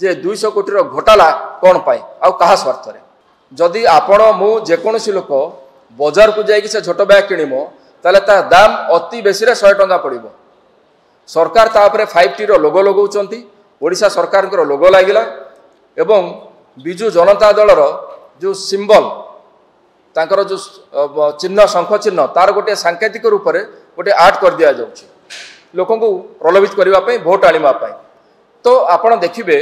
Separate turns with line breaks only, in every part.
जे 200 कोटी घोटाला कौन पाई आउ कहा स्वार्थ रे जदि आपण मु जेकोसी लोक बजार को जाइए से छोट बैग किणव ताले ता दाम अति बेसी 100 टंका पड़ो सरकार तापर 5T लोगो लगाउछंती ओडिशा सरकार लोगो लागिला एवं बिजु जनता दलर जो सिंबल तांकर जो चिन्ह शंख चिन्ह तार गोटे सांकेतिक रूप में गोटे आर्ट कर दिया जाउछि लोक को प्रलोभित करने भोट आनिबा पई। तो आपण देखिबे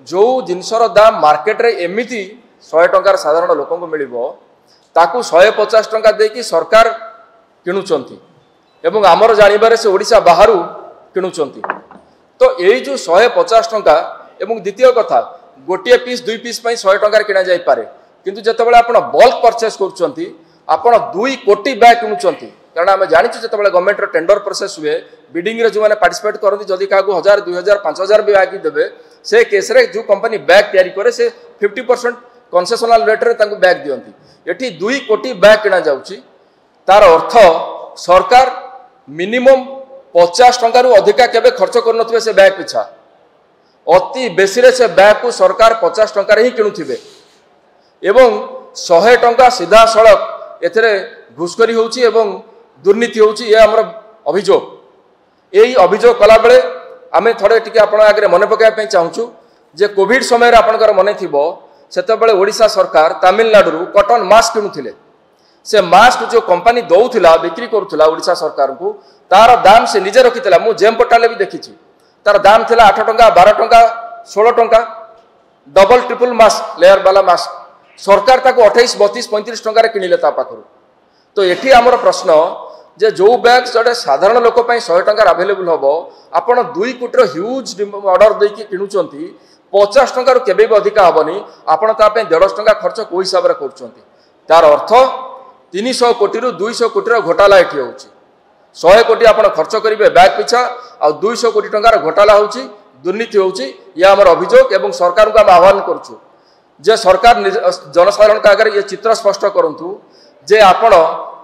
जो जिनसर दाम मार्केट रे एमिति 100 टंकार साधारण लोक को मिलिबो ताकू 150 टंका देकी सरकार किणुचंती एवं आमर जानिबारे से ओडिशा बाहरु किणुचंती। तो यही जो 150 टंका एवं द्वितीय कथा गोटे पीस 2 पीस 100 टंकार किणा जाई पारे किंतु जेतेबेले आपण बल्क परचेस करूचंती आपण 2 कोटी बैग किणुचंती कारण आम जानी जेतेबेले गवर्नमेंट रो टेंडर प्रोसेस हुए बिडिंग रे जो माने पार्टिसिपेट करती जदि का 1000 2000 5000 भी बैग देबे से केस रे जो कंपनी बैग तैयारी करे से 50% कन्सेशनल रेट रे तांको बैग दियंती एठी 2 कोटी बैग किणा जाउची तार अर्थ सरकार मिनिमम 50 टंका अधिका केबे खर्च कर से बैग पिछा अति बेसी रे से बैग को सरकार 50 टंका ही किणुथिबे एवं 100 टंका सीधा सड़क एथरे घुसखोरी होउची एवं दुर्नीति होउची ये हमर अभियोग एई अभियोग कला बेले आमे थोड़े टिके आपण आगे मने पकाय पे चाहूछु जे कोविड समय रे आपनकर मने थिबो सेते बेले ओडिशा सरकार तमिलनाडु कॉटन मास्क किणुथिले से मास्क जो कंपनी दौला बिक्री करुला ओडिशा सरकार को तार दाम से निजे रखी मु जेम पोर्टाल भी देखी तार दाम थिला 8 टंका 12 टंका 16 टंका डबल ट्रिपल मास्क लेयर वाला मास्क सरकार ताको 28 32 35 टंका किणिले ता पाखरु। तो एठी हमर प्रश्न जे जो बैग जोड़े साधारण लोक 100 टंका अवेलेबल हम आपण 2 कोटी ह्यूज ऑर्डर देकी किणुचंती 50 टंका केबे भी अधिका हेनी आपण ता 150 टंका खर्च को हिसाब रे करचंती तार अर्थ 300 कोटी रु 200 कोटी घोटाला एठी होउची 100 कोटी आपण खर्च करिवे बैग पिछा आ 200 कोटी टंकार घोटाला होउची दुर्नीति होउची या हमर अभियोग एवं सरकार को हम आह्वान करछु जे सरकार जनसाधारण का आगे ये चित्र स्पष्ट करंतु जे आपण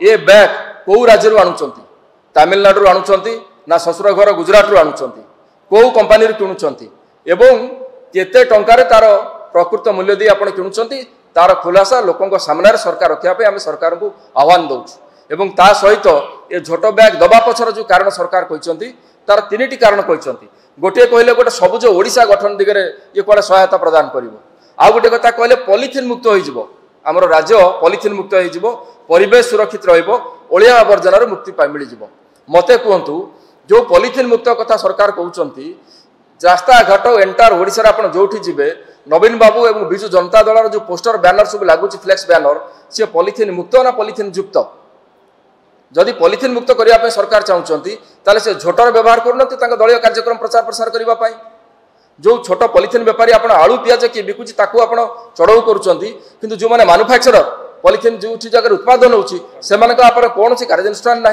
ये बैग को राज्य रु आणुचंती तमिलनाडु आणुचंती ना ससुर घर गुजरात रु आणुचंती को कंपनी रु किणुचंती एवं केते टंकार तार प्रकृत मूल्य दे आपण किणुचंती तार खुलासा लोकों सामने सरकार रखापे आम सरकार को आह्वान दौचु एवं ता सहित ये झोट बैग दबा पछर जो कारण सरकार कहते तार 3टी कारण कहते गोटे कहले गोटे सबुज ओडिशा गठन दिगरे ये कड़े सहायता प्रदान कर आउ गोटे कथा कहले पॉलिथिन मुक्त हो आमर राज्य पॉलिथिन मुक्त हो परिवेश सुरक्षित रलिया आवर्जनार मुक्ति मिल मते कहतु जो पॉलिथिन मुक्त कथा सरकार कहते रास्ता घाट एंटार ओडिशा आप जो जी नवीन बाबू एवं बिजु जनता दल जो पोस्टर बैनर सब लगुच फ्लेक्स बैनर सी पॉलिथिन मुक्त ना पॉलिथिन युक्त जदि पॉलिथिन मुक्त करने सरकार चाहते ताले से झोटर व्यवहार करते दलीय कार्यक्रम प्रचार प्रसार करने जो छोट पॉलिथिन बेपारी आप आलू पियाज किए बिकुची चढ़ाऊ करुँच जो मैंने मैन्युफैक्चरर पॉलिथिन जो जगह उत्पादन होने कौन सी कार्यानुष्ठान ना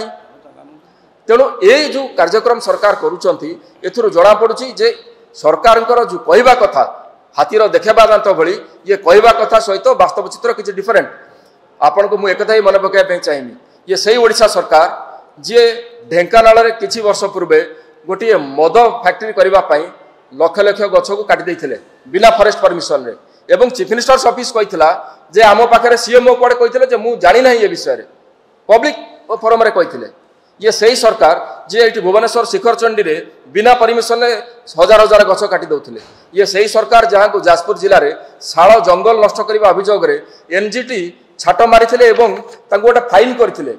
तेणु ये जो कार्यक्रम सरकार करुँच जना पड़ी जे सरकार जो कहवा कथा हाथीर देखा दांत भली ये कहवा कथा सहित वास्तव चित्र किसी डिफरेंट आपन को मुझे एक ही मन पकाइबा चाहिए ये सही ओडिशा सरकार जी ढेंकानाल रे किछि वर्ष पूर्वे गोटे मद फैक्ट्री करने लक्ष लक्ष गछ को काटी देते बिना फॉरेस्ट परमिशन रे एवं चीफ मिनिस्टर्स ऑफिस कही जे आम पाखे सीएमओ कड़े कही मुझे जानी ना ये विषय पब्लिक फोरम रे कही ये सही सरकार जी ये भुवनेश्वर शिखर चंडी रे बिना परमिशन रे हजार हजार गछ काटी दौले ये सही सरकार जहाँ को जाजपुर जिले में शाल जंगल नष्ट करने अभियोग एनजीटी छाट मारी गोटे फाइन करते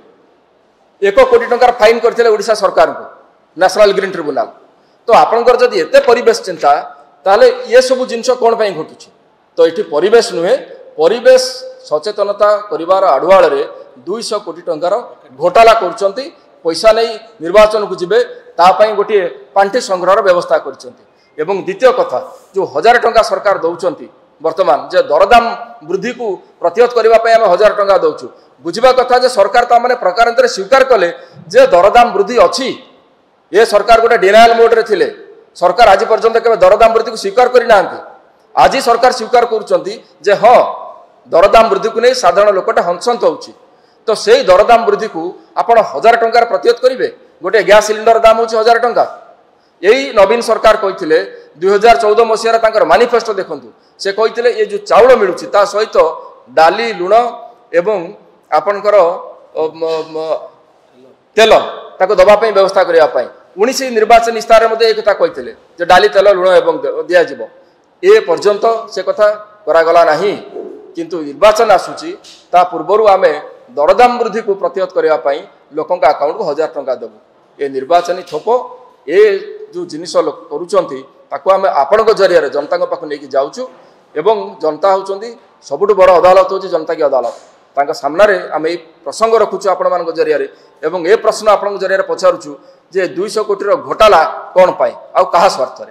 1 कोटी टंकार फाइन करते ओडिशा सरकार को नेशनल ग्रीन ट्रिब्यूनाल। तो आपंकर जदि एते परिवेश चिंता ताले ये सब जिनस कौन घटुची तो ये परिवेश नुहे परिवेश सचेतनता करिवार आढ़ुआल 200 कोटी टंकार घोटाला कर पैसा नहीं निर्वाचन को जीवे तापाई गोटे पांठी संग्रहर व्यवस्था कर द्वितीय कथा जो 1000 टंका सरकार दौरान वर्तमान जे दरदाम वृद्धि को प्रतिहत करने आम 1000 टंका दौचु बुझा कथा जे सरकार तो मैंने प्रकार स्वीकार कले जे दरदाम वृद्धि अच्छी ये सरकार गोटे डिनायल मोड रे थिले सरकार आज पर्यंत के दरदाम वृद्धि को स्वीकार करना आज सरकार स्वीकार कर हाँ दरदाम वृद्धि को नहीं साधारण लोकटा हंसंत होउची तो से दरदाम वृद्धि को आप 1000 टंकार प्रतिहत करेंगे गोटे गैस सिलिंडर दाम हो 1000 टंका यही नवीन सरकार कहते 2014 मसीहार मानिफेस्टो देखु से कहते ये जो चाउल मिलूँ ता सहित डाली लुण एवं आपणकर तेल ताको दबापी व्यवस्था करने 19 निर्वाचन इस्तार एक कथा कहते डाली तेल लुण एवं दिज्व ए पर्यंत से कथा करागला नहीं किंतु निर्वाचन आसूची ता पूर्वर आम दरदाम वृद्धि को प्रतिहत करने लोकों अकाउंट को 1000 टंका देवु ए निर्वाचनी थोप ए जो जिनिस करुँच आपण जरिया जनता पाख नहीं जाऊँ एवं जनता होती सबुठ बड़ अदालत हूँ जनता की अदालत सामने आम ये प्रसंग रखुचु आपण मान जरिया एवं ए प्रश्न आपण जरिया पचारुचु जे 200 कोटी घोटाला कौन पाए आ कहा स्वार्थ